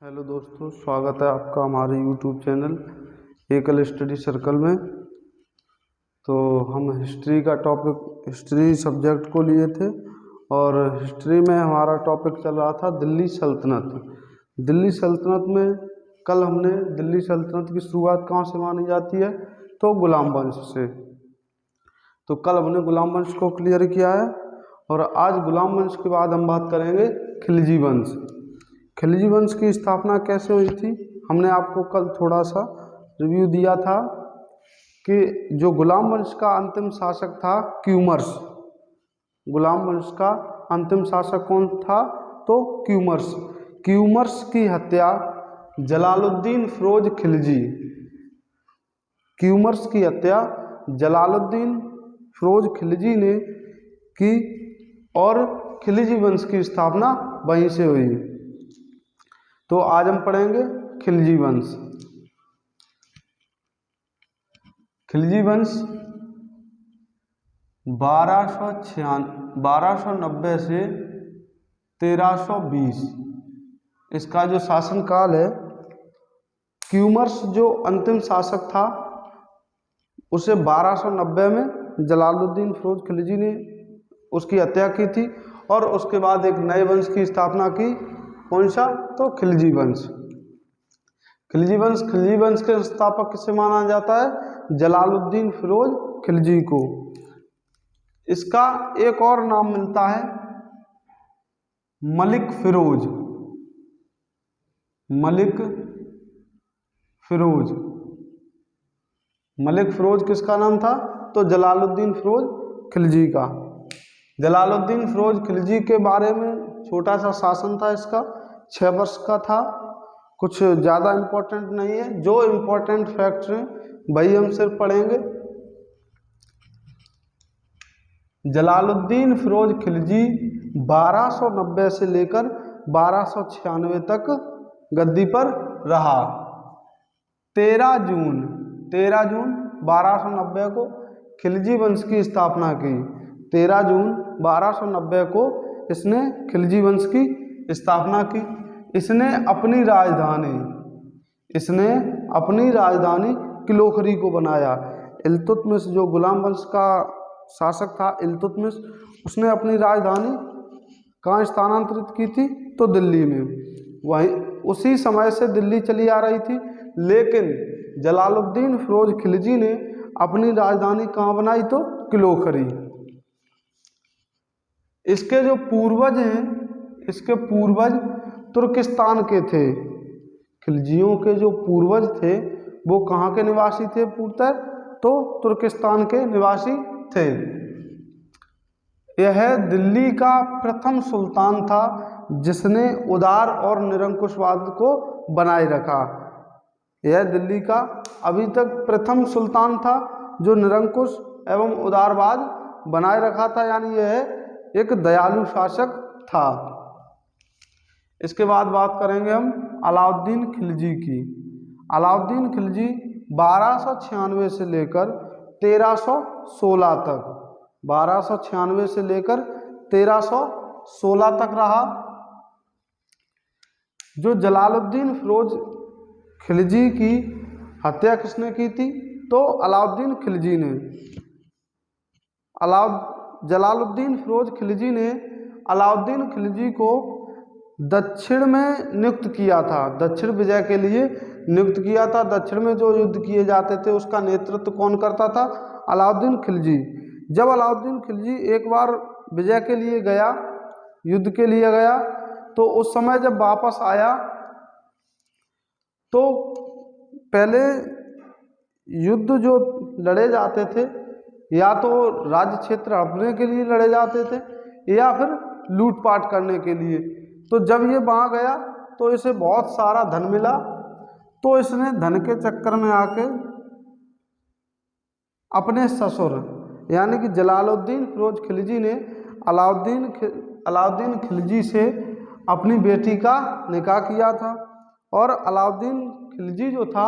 Hello दोस्तों, स्वागत है आपका हमारे यूट्यूब चैनल एकल स्टडी सर्कल में। तो हम हिस्ट्री का टॉपिक हिस्ट्री सब्जेक्ट को लिए थे और हिस्ट्री में हमारा टॉपिक चल रहा था दिल्ली सल्तनत। दिल्ली सल्तनत में कल हमने दिल्ली सल्तनत की शुरुआत कहाँ से मानी जाती है, तो गुलाम वंश से। तो कल हमने गुलाम वंश को क्लियर किया है और आज गुलाम वंश के बाद हम बात करेंगे खिलजी वंश। खिलजी वंश की स्थापना कैसे हुई थी, हमने आपको कल थोड़ा सा रिव्यू दिया था कि जो गुलाम वंश का अंतिम शासक था क्यूमर्स। गुलाम वंश का अंतिम शासक कौन था, तो क्यूमर्स। क्यूमर्स की हत्या जलालुद्दीन फिरोज खिलजी। क्यूमर्स की हत्या जलालुद्दीन फिरोज खिलजी ने की और खिलजी वंश की स्थापना वहीं से हुई। तो आज हम पढ़ेंगे खिलजी वंश। खिलजी वंश 1290 से 1320 इसका जो शासनकाल है। क्यूमर्स जो अंतिम शासक था उसे 1290 में जलालुद्दीन फिरोज खिलजी ने उसकी हत्या की थी और उसके बाद एक नए वंश की स्थापना की। कौन सा, तो खिलजी वंश। खिलजी वंश के संस्थापक किसे माना जाता है, जलालुद्दीन फिरोज खिलजी को। इसका एक और नाम मिलता है मलिक फिरोज। मलिक फिरोज। मलिक फिरोज किसका नाम था, तो जलालुद्दीन फिरोज खिलजी का। जलालुद्दीन फिरोज खिलजी के बारे में छोटा सा शासन था इसका, 6 वर्ष का था। कुछ ज़्यादा इम्पोर्टेंट नहीं है, जो इम्पोर्टेंट फैक्ट्स हैं वही हम सिर्फ पढ़ेंगे। जलालुद्दीन फिरोज खिलजी 1290 से लेकर 1296 तक गद्दी पर रहा। 13 जून 1290 को खिलजी वंश की स्थापना की। 13 जून 1290 को इसने खिलजी वंश की स्थापना की। इसने अपनी राजधानी किलोखरी को बनाया। इल्तुतमिश जो गुलाम वंश का शासक था, इल्तुतमिश, उसने अपनी राजधानी कहाँ स्थानांतरित की थी, तो दिल्ली में। वहीं उसी समय से दिल्ली चली आ रही थी, लेकिन जलालुद्दीन फिरोज खिलजी ने अपनी राजधानी कहाँ बनाई, तो किलोखरी। इसके जो पूर्वज हैं, इसके पूर्वज तुर्किस्तान के थे। खिलजियों के जो पूर्वज थे वो कहाँ के निवासी थे पूर्वतः, तो तुर्किस्तान के निवासी थे। यह दिल्ली का प्रथम सुल्तान था जिसने उदार और निरंकुशवाद को बनाए रखा। यह दिल्ली का अभी तक प्रथम सुल्तान था जो निरंकुश एवं उदारवाद बनाए रखा था, यानी यह एक दयालु शासक था। इसके बाद बात करेंगे हम अलाउद्दीन खिलजी की। अलाउद्दीन खिलजी 1296 से लेकर 1316 तक 1296 से लेकर 1316 तक रहा। जो जलालुद्दीन फिरोज खिलजी की हत्या किसने की थी, तो अलाउद्दीन खिलजी ने। जलालुद्दीन फिरोज खिलजी ने अलाउद्दीन खिलजी को दक्षिण में नियुक्त किया था, दक्षिण विजय के लिए नियुक्त किया था। दक्षिण में जो युद्ध किए जाते थे उसका नेतृत्व कौन करता था, अलाउद्दीन खिलजी। जब अलाउद्दीन खिलजी एक बार विजय के लिए गया, युद्ध के लिए गया, तो उस समय जब वापस आया तो पहले युद्ध जो लड़े जाते थे या तो राज्य क्षेत्र हड़पने के लिए लड़े जाते थे या फिर लूटपाट करने के लिए। तो जब ये वहाँ गया तो इसे बहुत सारा धन मिला, तो इसने धन के चक्कर में आके अपने ससुर यानी कि जलालुद्दीन फिरोज खिलजी ने अलाउद्दीन खिलजी से अपनी बेटी का निकाह किया था। और अलाउद्दीन खिलजी जो था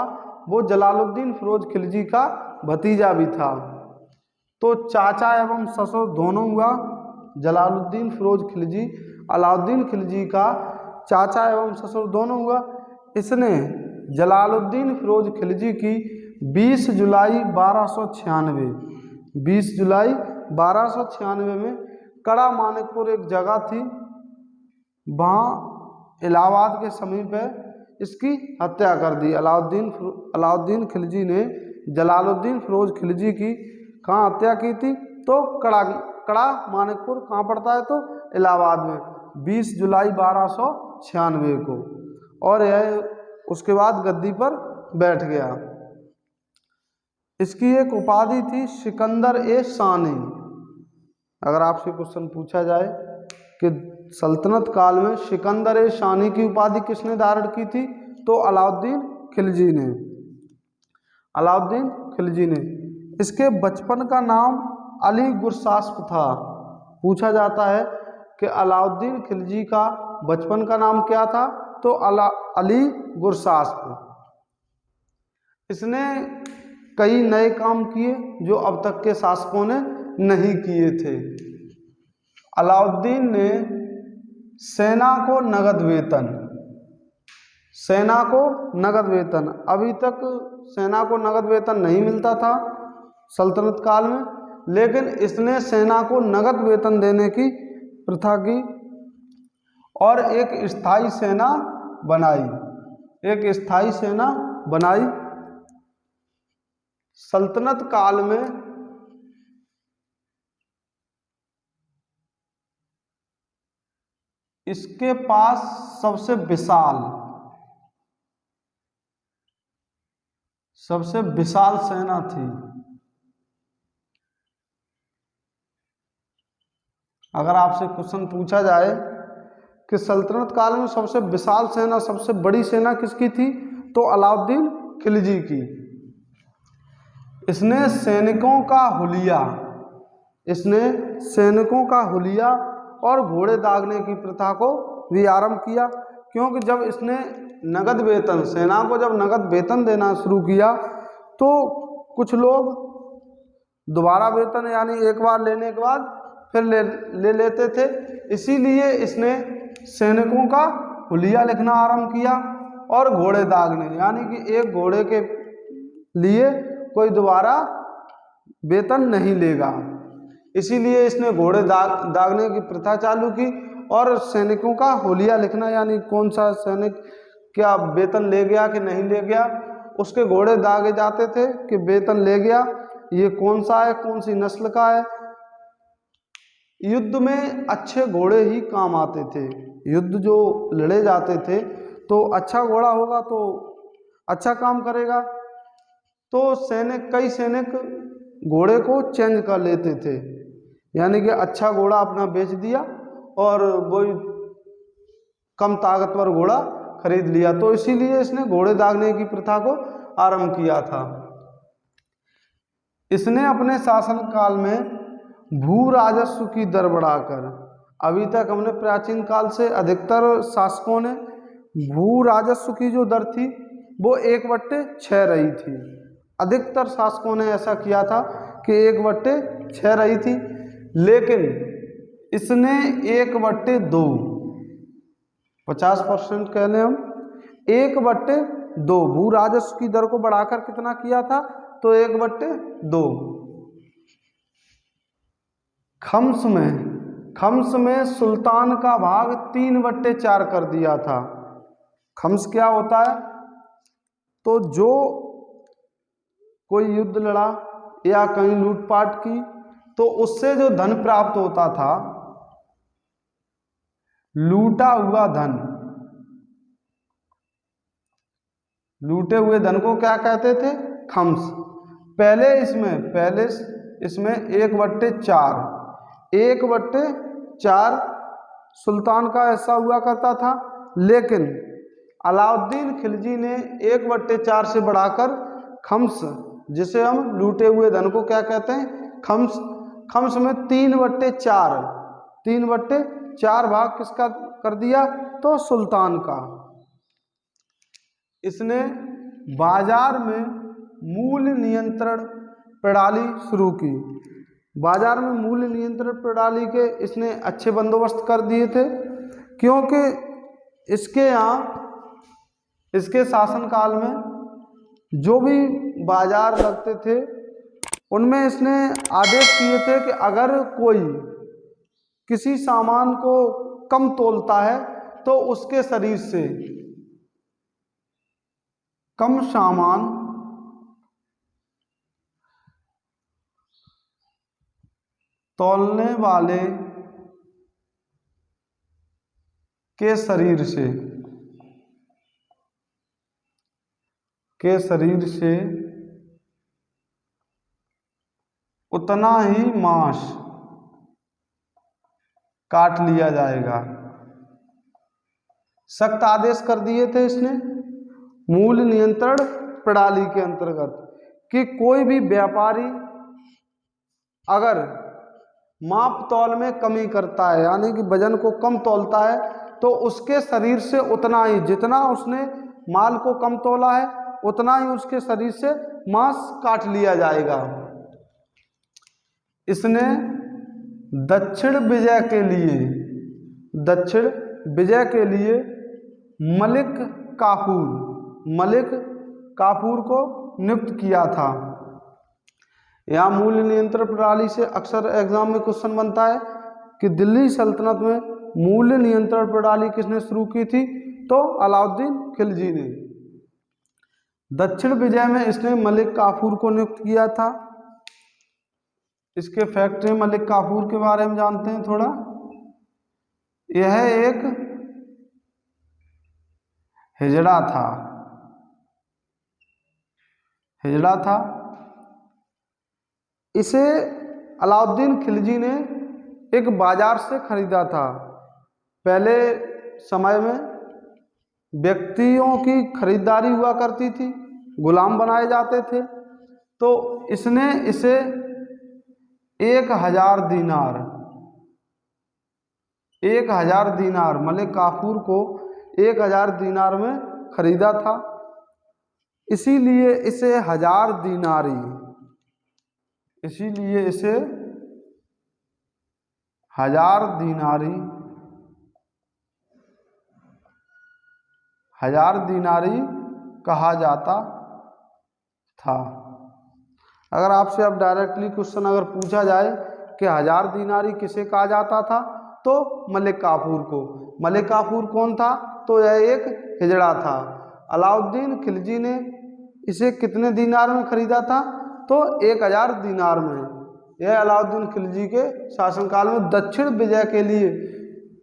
वो जलालुद्दीन फिरोज खिलजी का भतीजा भी था। तो चाचा एवं ससुर दोनों हुआ। जलालुद्दीन फिरोज खिलजी अलाउद्दीन खिलजी का चाचा एवं ससुर दोनों हुआ। इसने जलालुद्दीन फिरोज खिलजी की 20 जुलाई 1296 20 जुलाई 1296 में कड़ा मानिकपुर एक जगह थी, वहाँ इलाहाबाद के समीप है, इसकी हत्या कर दी। अलाउद्दीन खिलजी ने जलालुद्दीन फिरोज खिलजी की कहाँ हत्या की थी? तो कड़ा मानिकपुर कहाँ पड़ता है? तो इलाहाबाद में 20 जुलाई 1296 को। और यह उसके बाद गद्दी पर बैठ गया। इसकी एक उपाधि थी सिकंदर ए शानी। अगर आपसे क्वेश्चन पूछा जाए कि सल्तनत काल में सिकंदर ए शानी की उपाधि किसने धारण की थी? तो अलाउद्दीन खिलजी ने। अलाउद्दीन खिलजी ने। इसके बचपन का नाम अली गुरसास्प था। पूछा जाता है कि अलाउद्दीन खिलजी का बचपन का नाम क्या था? तो अली गुरसास्प। इसने कई नए काम किए जो अब तक के शासकों ने नहीं किए थे। अलाउद्दीन ने सेना को नगद वेतन, सेना को नगद वेतन, अभी तक सेना को नगद वेतन नहीं मिलता था सल्तनत काल में, लेकिन इसने सेना को नगद वेतन देने की प्रथा की और एक स्थायी सेना बनाई, एक स्थायी सेना बनाई। सल्तनत काल में इसके पास सबसे विशाल सेना थी। अगर आपसे क्वेश्चन पूछा जाए कि सल्तनत काल में सबसे विशाल सेना, सबसे बड़ी सेना किसकी थी? तो अलाउद्दीन खिलजी की। इसने सैनिकों का हुलिया और घोड़े दागने की प्रथा को भी आरंभ किया, क्योंकि जब इसने नगद वेतन, सेना को जब नगद वेतन देना शुरू किया तो कुछ लोग दोबारा वेतन यानी एक बार लेने के बाद फिर ले लेते थे। इसीलिए इसने सैनिकों का हुलिया लिखना आरंभ किया और घोड़े दागने, यानी कि एक घोड़े के लिए कोई दोबारा वेतन नहीं लेगा, इसीलिए इसने घोड़े दागने की प्रथा चालू की और सैनिकों का हुलिया लिखना, यानी कौन सा सैनिक क्या वेतन ले गया कि नहीं ले गया, उसके घोड़े दागे जाते थे कि वेतन ले गया, ये कौन सा है, कौन सी नस्ल का है। युद्ध में अच्छे घोड़े ही काम आते थे। युद्ध जो लड़े जाते थे तो अच्छा घोड़ा होगा तो अच्छा काम करेगा, तो कई सैनिक घोड़े को चेंज कर लेते थे, यानी कि अच्छा घोड़ा अपना बेच दिया और वही कम ताकतवर घोड़ा खरीद लिया। तो इसीलिए इसने घोड़े दागने की प्रथा को आरंभ किया था। इसने अपने शासनकाल में भू राजस्व की दर बढ़ाकर, अभी तक हमने प्राचीन काल से अधिकतर शासकों ने भू राजस्व की जो दर थी वो 1/6 रही थी। अधिकतर शासकों ने ऐसा किया था कि 1/6 रही थी, लेकिन इसने 1/2 50% कह लें हम, 1/2 भू राजस्व की दर को बढ़ाकर कितना किया था? तो 1/2। खम्स में सुल्तान का भाग 3/4 कर दिया था। खम्स क्या होता है? तो जो कोई युद्ध लड़ा या कहीं लूटपाट की तो उससे जो धन प्राप्त होता था, लूटा हुआ धन, लूटे हुए धन को क्या कहते थे? खम्स। पहले इसमें 1/4 सुल्तान का ऐसा हुआ करता था, लेकिन अलाउद्दीन खिलजी ने 1/4 से बढ़ाकर खम्स, जिसे हम लूटे हुए धन को क्या कहते हैं? खम्स में 3/4 भाग किसका कर दिया? तो सुल्तान का। इसने बाजार में मूल्य नियंत्रण प्रणाली शुरू की। बाजार में मूल्य नियंत्रण प्रणाली के इसने अच्छे बंदोबस्त कर दिए थे, क्योंकि इसके यहाँ इसके शासनकाल में जो भी बाजार लगते थे उनमें इसने आदेश किए थे कि अगर कोई किसी सामान को कम तोलता है तो उसके शरीर से कम सामान तौलने वाले के शरीर से उतना ही मांस काट लिया जाएगा। सख्त आदेश कर दिए थे इसने मूल्य नियंत्रण प्रणाली के अंतर्गत कि कोई भी व्यापारी अगर माप तौल में कमी करता है, यानी कि वजन को कम तौलता है, तो उसके शरीर से उतना ही, जितना उसने माल को कम तौला है उतना ही उसके शरीर से मांस काट लिया जाएगा। इसने दक्षिण विजय के लिए मलिक काफूर को नियुक्त किया था। यहाँ मूल्य नियंत्रण प्रणाली से अक्सर एग्जाम में क्वेश्चन बनता है कि दिल्ली सल्तनत में मूल्य नियंत्रण प्रणाली किसने शुरू की थी? तो अलाउद्दीन खिलजी ने। दक्षिण विजय में इसने मलिक काफूर को नियुक्त किया था। इसके फैक्ट मलिक काफूर के बारे में जानते हैं थोड़ा। यह एक हिजड़ा था। इसे अलाउद्दीन खिलजी ने एक बाजार से खरीदा था। पहले समय में व्यक्तियों की खरीदारी हुआ करती थी, गुलाम बनाए जाते थे, तो इसने इसे 1000 दीनार मलिक काफूर को 1000 दीनार में खरीदा था। इसीलिए इसे 1000 दीनारी कहा जाता था। अगर आपसे अब डायरेक्टली क्वेश्चन अगर पूछा जाए कि 1000 दीनारी किसे कहा जाता था, तो मलिक काफूर को। मलिक काफूर कौन था? तो यह एक हिजड़ा था। अलाउद्दीन खिलजी ने इसे कितने दीनार में खरीदा था? तो 1000 दीनार में। यह अलाउद्दीन खिलजी के शासनकाल में दक्षिण विजय के लिए,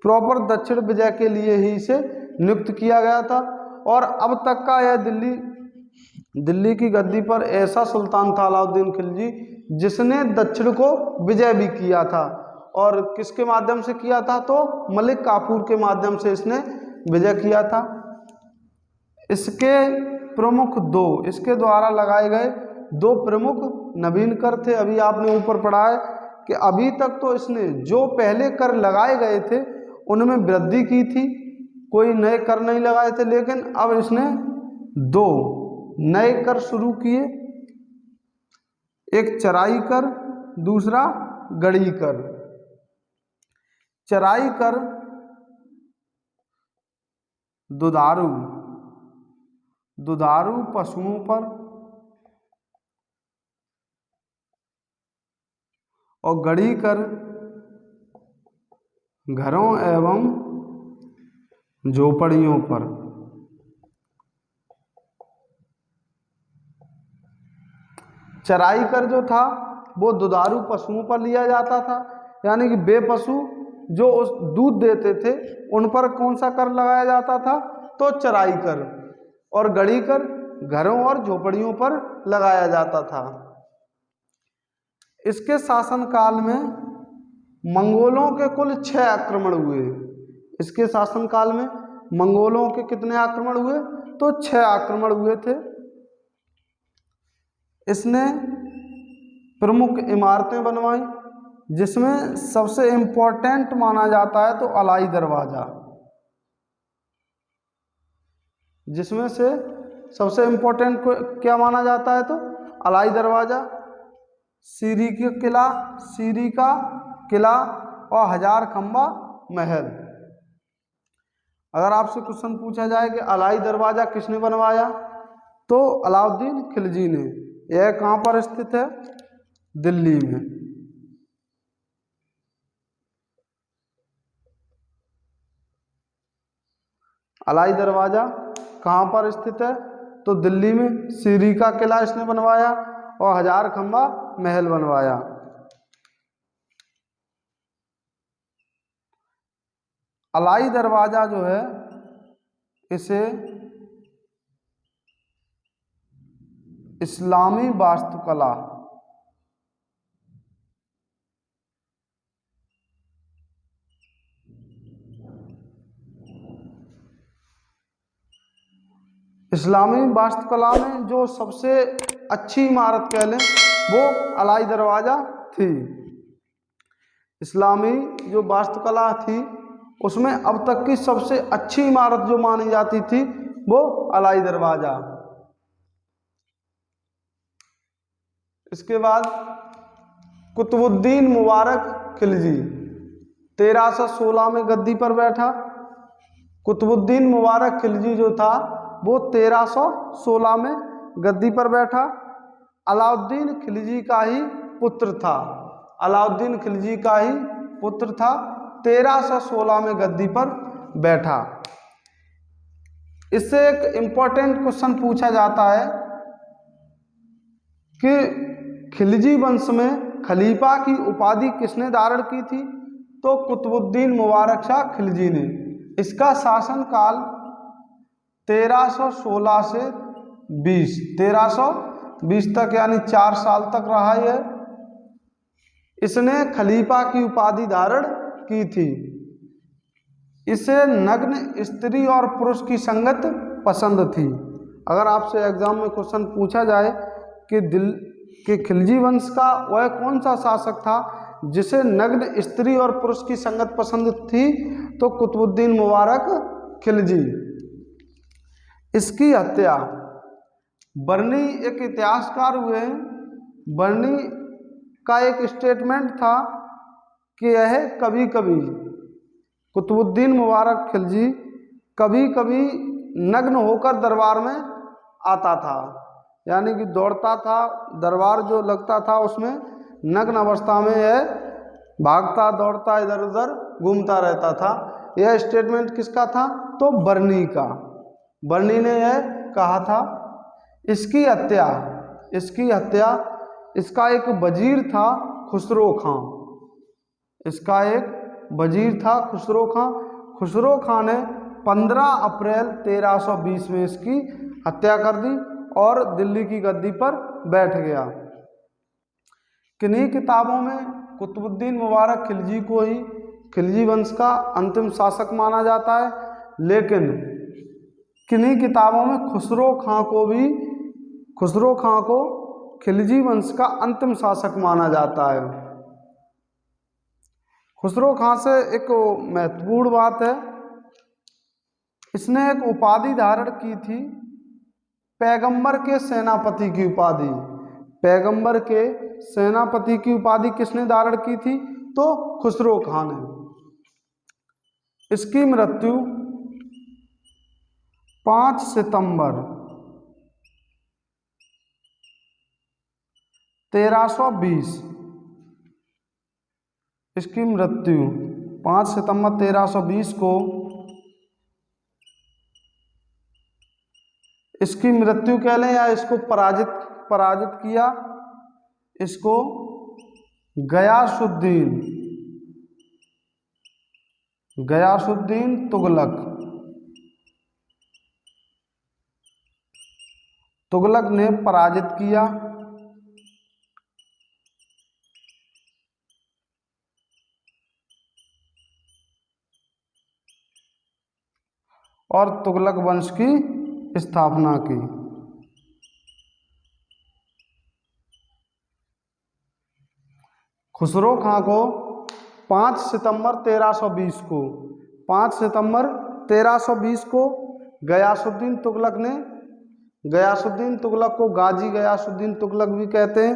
प्रॉपर दक्षिण विजय के लिए ही इसे नियुक्त किया गया था। और अब तक का यह दिल्ली की गद्दी पर ऐसा सुल्तान था अलाउद्दीन खिलजी जिसने दक्षिण को विजय भी किया था। और किसके माध्यम से किया था? तो मलिक काफूर के माध्यम से इसने विजय किया था। इसके द्वारा लगाए गए 2 प्रमुख नवीनकर थे। अभी आपने ऊपर पढ़ा है कि अभी तक तो इसने जो पहले कर लगाए गए थे उनमें वृद्धि की थी, कोई नए कर नहीं लगाए थे, लेकिन अब इसने 2 नए कर शुरू किए, एक चराई कर, दूसरा गड़ी कर। चराई कर दुधारू पशुओं पर और गड़ी कर घरों एवं झोपड़ियों पर। चराई कर जो था वो दुधारू पशुओं पर लिया जाता था, यानी कि वे पशु जो उस दूध देते थे उन पर कौन सा कर लगाया जाता था? तो चराई कर। और गड़ी कर घरों और झोपड़ियों पर लगाया जाता था। इसके शासनकाल में मंगोलों के कुल 6 आक्रमण हुए। इसके शासनकाल में मंगोलों के कितने आक्रमण हुए? तो 6 आक्रमण हुए थे। इसने प्रमुख इमारतें बनवाई, जिसमें सबसे इम्पोर्टेंट माना जाता है तो अलाई दरवाज़ा। जिसमें से सबसे इम्पोर्टेंट क्या माना जाता है? तो अलाई दरवाज़ा, सीरी का किला और 1000 खंबा महल। अगर आपसे क्वेश्चन पूछा जाए कि अलाई दरवाज़ा किसने बनवाया, तो अलाउद्दीन खिलजी ने। यह कहाँ पर स्थित है? दिल्ली में। अलाई दरवाज़ा कहाँ पर स्थित है? तो दिल्ली में। सीरी का किला इसने बनवाया और हजार खंबा महल बनवाया। अलाई दरवाज़ा जो है इसे इस्लामी वास्तुकला इस्लामी वास्तुकला में जो सबसे अच्छी इमारत कह लें वो अलाई दरवाज़ा थी। इस्लामी जो वास्तुकला थी उसमें अब तक की सबसे अच्छी इमारत जो मानी जाती थी वो अलाई दरवाज़ा। इसके बाद कुतुबुद्दीन मुबारक खिलजी 1316 में गद्दी पर बैठा। कुतुबुद्दीन मुबारक खिलजी जो था वो 1316 में गद्दी पर बैठा। अलाउद्दीन खिलजी का ही पुत्र था। अलाउद्दीन खिलजी का ही पुत्र था, 1316 में गद्दी पर बैठा। इससे एक इम्पोर्टेंट क्वेश्चन पूछा जाता है कि खिलजी वंश में खलीफा की उपाधि किसने धारण की थी? तो कुतुबुद्दीन मुबारक शाह खिलजी ने। इसका शासनकाल 1316 से 1320 तक यानी 4 साल तक रहा है। इसने खलीफा की उपाधि धारण की थी। इसे नग्न स्त्री और पुरुष की संगत पसंद थी। अगर आपसे एग्जाम में क्वेश्चन पूछा जाए कि खिलजी वंश का वह कौन सा शासक था जिसे नग्न स्त्री और पुरुष की संगत पसंद थी, तो कुतुबुद्दीन मुबारक खिलजी। इसकी हत्या बर्नी एक इतिहासकार हुए। बर्नी का एक स्टेटमेंट था कि यह कभी कभी कुतुबुद्दीन मुबारक खिलजी कभी कभी नग्न होकर दरबार में आता था, यानी कि दौड़ता था। दरबार जो लगता था उसमें नग्न अवस्था में यह भागता दौड़ता इधर उधर घूमता रहता था। यह स्टेटमेंट किसका था? तो बर्नी का। बर्नी ने यह कहा था। इसकी हत्या इसका एक वजीर था खुसरो खां। इसका एक वजीर था खुसरो खां। खुसरो खां ने 15 अप्रैल 1320 में इसकी हत्या कर दी और दिल्ली की गद्दी पर बैठ गया। किन्हीं किताबों में कुतुबुद्दीन मुबारक खिलजी को ही खिलजी वंश का अंतिम शासक माना जाता है, लेकिन किन्हीं किताबों में खुसरो खां को खिलजी वंश का अंतिम शासक माना जाता है। खुसरो खां से एक महत्वपूर्ण बात है, इसने एक उपाधि धारण की थी, पैगंबर के सेनापति की उपाधि। पैगंबर के सेनापति की उपाधि किसने धारण की थी? तो खुसरो खां ने। इसकी मृत्यु 5 सितंबर 1320। इसकी मृत्यु 5 सितंबर 1320 को इसकी मृत्यु कह लें या इसको पराजित किया। इसको गयासुद्दीन तुगलक ने पराजित किया। और तुगलक वंश की स्थापना की। खुसरो खां को 5 सितंबर 1320 को गयासुद्दीन तुगलक को गाजी गयासुद्दीन तुगलक भी कहते हैं।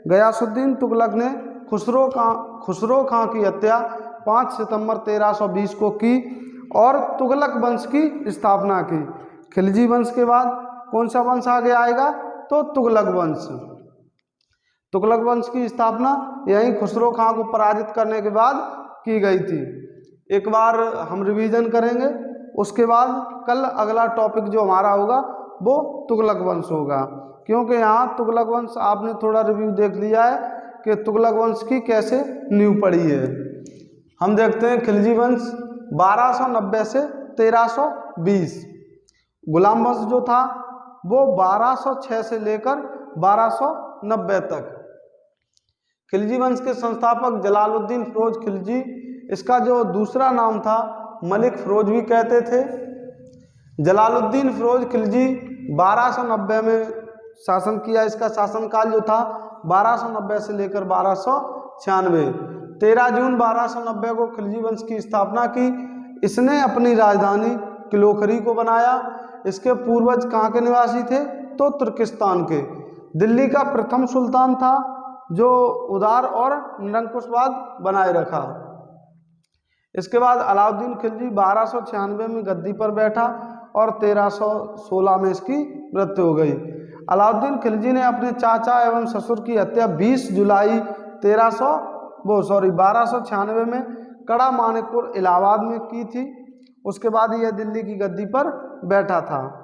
गयासुद्दीन तुगलक ने खुसरो खां की हत्या 5 सितंबर 1320 को की और तुगलक वंश की स्थापना की। खिलजी वंश के बाद कौन सा वंश आगे आएगा? तो तुगलक वंश। तुगलक वंश की स्थापना यहीं खुसरो खां को पराजित करने के बाद की गई थी। एक बार हम रिवीजन करेंगे, उसके बाद कल अगला टॉपिक जो हमारा होगा वो तुगलक वंश होगा, क्योंकि यहाँ तुगलक वंश आपने थोड़ा रिव्यू देख लिया है कि तुगलक वंश की कैसे नींव पड़ी है। हम देखते हैं खिलजी वंश 1290 से 1320। गुलाम वंश जो था वो 1206 से लेकर 1290 तक। खिलजी वंश के संस्थापक जलालुद्दीन फिरोज खिलजी, इसका जो दूसरा नाम था मलिक फिरोज भी कहते थे। जलालुद्दीन फिरोज खिलजी 1290 में शासन किया। इसका शासनकाल जो था 1290 से लेकर 1296। 13 जून 1290 को खिलजी वंश की स्थापना की। इसने अपनी राजधानी किलोखरी को बनाया। इसके पूर्वज कहाँ के निवासी थे? तो तुर्किस्तान के। दिल्ली का प्रथम सुल्तान था जो उदार और निरंकुशवाद बनाए रखा। इसके बाद अलाउद्दीन खिलजी 1296 में गद्दी पर बैठा और 1316 में इसकी मृत्यु हो गई। अलाउद्दीन खिलजी ने अपने चाचा एवं ससुर की हत्या 20 जुलाई 1296 में कड़ा मानिकपुर इलाहाबाद में की थी। उसके बाद यह दिल्ली की गद्दी पर बैठा था।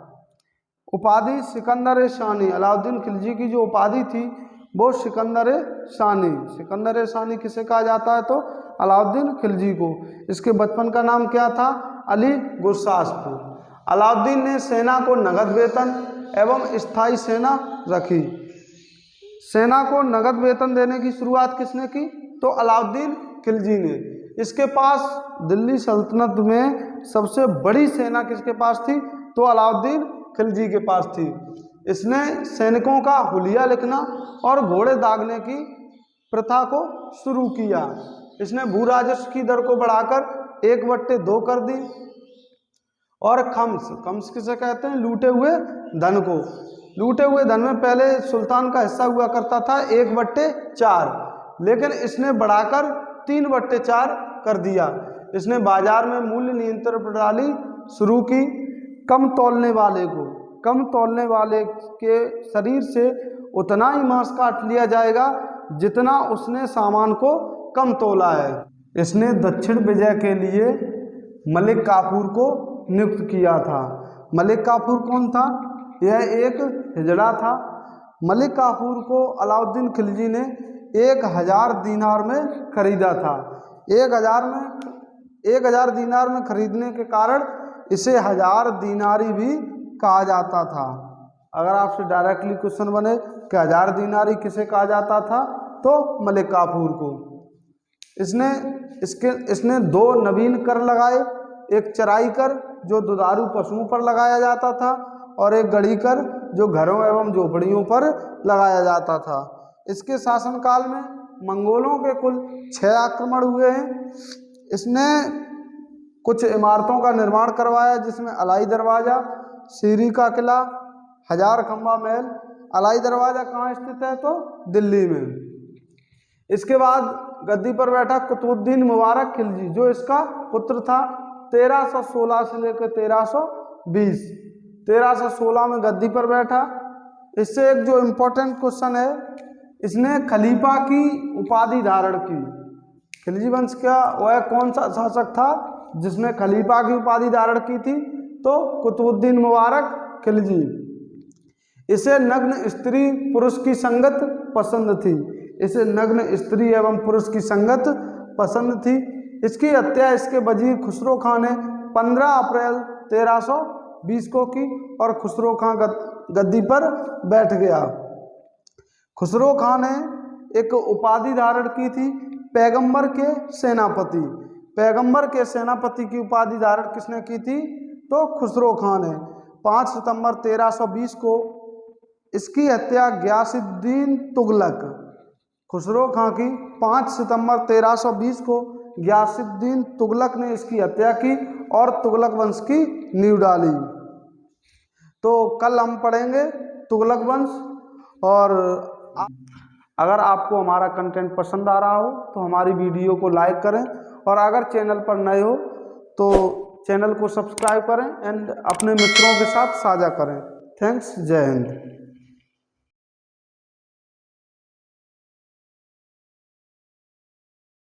उपाधि सिकंदर शानी, अलाउद्दीन खिलजी की जो उपाधि थी वो सिकंदर शानी। सिकंदर शानी किसे कहा जाता है? तो अलाउद्दीन खिलजी को। इसके बचपन का नाम क्या था? अली गुरसास्प। अलाउद्दीन ने सेना को नगद वेतन एवं स्थायी सेना रखी। सेना को नगद वेतन देने की शुरुआत किसने की? तो अलाउद्दीन खिलजी ने। इसके पास दिल्ली सल्तनत में सबसे बड़ी सेना किसके पास थी? तो अलाउद्दीन खिलजी के पास थी। इसने सैनिकों का हुलिया लिखना और घोड़े दागने की प्रथा को शुरू किया। इसने भू राजस्व की दर को बढ़ाकर 1/2 कर दी। और खम्स किसे कहते हैं? लूटे हुए धन को। लूटे हुए धन में पहले सुल्तान का हिस्सा हुआ करता था 1/4, लेकिन इसने बढ़ाकर 3/4 कर दिया। इसने बाजार में मूल्य नियंत्रण प्रणाली शुरू की। कम तौलने वाले के शरीर से उतना ही मांस काट लिया जाएगा जितना उसने सामान को कम तोला है। इसने दक्षिण विजय के लिए मलिक काफूर को नियुक्त किया था। मलिक काफूर कौन था? यह एक हिजड़ा था। मलिक काफूर को अलाउद्दीन खिलजी ने 1000 दीनार में खरीदा था। 1000 दीनार में खरीदने के कारण इसे 1000 दीनारी भी कहा जाता था। अगर आपसे डायरेक्टली क्वेश्चन बने कि 1000 दीनारी किसे कहा जाता था, तो मलिक काफूर को। इसने 2 नवीन कर लगाए, एक चराई कर जो दुधारू पशुओं पर लगाया जाता था और एक गढ़ी कर जो घरों एवं झोपड़ियों पर लगाया जाता था। इसके शासनकाल में मंगोलों के कुल 6 आक्रमण हुए हैं। इसने कुछ इमारतों का निर्माण करवाया जिसमें अलाई दरवाज़ा, सीरी का किला, 1000 खंबा महल। अलाई दरवाज़ा कहाँ स्थित है? तो दिल्ली में। इसके बाद गद्दी पर बैठा कुतुबुद्दीन मुबारक खिलजी, जो इसका पुत्र था। 1316 से लेकर 1320। 1316 में गद्दी पर बैठा। इससे एक जो इम्पोर्टेंट क्वेश्चन है, इसने खलीफा की उपाधि धारण की। खिलजी वंश का वह कौन सा शासक था जिसने खलीफा की उपाधि धारण की थी? तो कुतुबुद्दीन मुबारक खिलजी। इसे नग्न स्त्री पुरुष की संगत पसंद थी। इसे नग्न स्त्री एवं पुरुष की संगत पसंद थी। इसकी हत्या इसके वजीर खुसरो खां ने 15 अप्रैल 1320 को की और खुसरो खां गद्दी पर बैठ गया। खुसरो खां ने एक उपाधि धारण की थी, पैगंबर के सेनापति। पैगंबर के सेनापति की उपाधि धारण किसने की थी? तो खुसरो खां ने। 5 सितंबर 1320 को इसकी हत्या गयासुद्दीन तुगलक, खुसरो खां की 5 सितंबर 1320 को गयासुद्दीन तुगलक ने इसकी हत्या की और तुगलक वंश की नींव डाली। तो कल हम पढ़ेंगे तुगलक वंश। और अगर आपको हमारा कंटेंट पसंद आ रहा हो तो हमारी वीडियो को लाइक करें, और अगर चैनल पर नए हो तो चैनल को सब्सक्राइब करें एंड अपने मित्रों के साथ साझा करें। थैंक्स, जय हिंद।